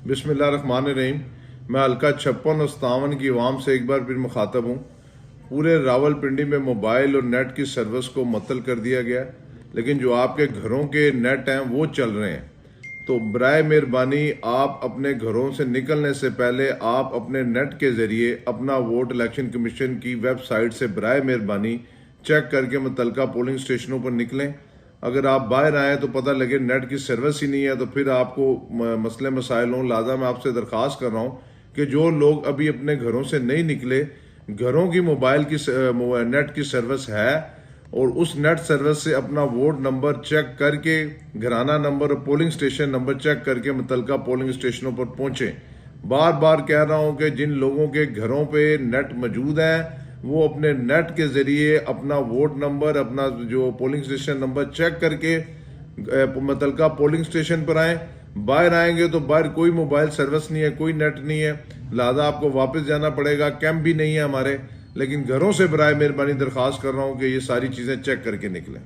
بسم اللہ الرحمن الرحیم۔ میں حلقہ 56 اور 57 کی عوام سے ایک بار پھر مخاطب ہوں۔ پورے راول پنڈی میں موبائل اور نیٹ کی سروس کو معطل کر دیا گیا، لیکن جو آپ کے گھروں کے نیٹ ہیں وہ چل رہے ہیں۔ تو برائے مہربانی آپ اپنے گھروں سے نکلنے سے پہلے آپ اپنے نیٹ کے ذریعے اپنا ووٹ الیکشن کمیشن کی ویب سائٹ سے برائے مہربانی چیک کر کے متعلقہ پولنگ اسٹیشنوں پر نکلیں۔ اگر آپ باہر آئیں تو پتہ لگے نیٹ کی سروس ہی نہیں ہے تو پھر آپ کو مسئلے مسائل ہوں۔ لہٰذا میں آپ سے درخواست کر رہا ہوں کہ جو لوگ ابھی اپنے گھروں سے نہیں نکلے، گھروں کی موبائل کی نیٹ کی سروس ہے اور اس نیٹ سروس سے اپنا ووٹ نمبر چیک کر کے، گھرانہ نمبر اور پولنگ اسٹیشن نمبر چیک کر کے متعلقہ پولنگ اسٹیشنوں پر پہنچیں۔ بار بار کہہ رہا ہوں کہ جن لوگوں کے گھروں پہ نیٹ موجود ہے وہ اپنے نیٹ کے ذریعے اپنا ووٹ نمبر، اپنا جو پولنگ اسٹیشن نمبر چیک کر کے متعلقہ پولنگ اسٹیشن پر آئیں۔ باہر آئیں گے تو باہر کوئی موبائل سروس نہیں ہے، کوئی نیٹ نہیں ہے، لہذا آپ کو واپس جانا پڑے گا۔ کیمپ بھی نہیں ہے ہمارے، لیکن گھروں سے برائے مہربانی درخواست کر رہا ہوں کہ یہ ساری چیزیں چیک کر کے نکلیں۔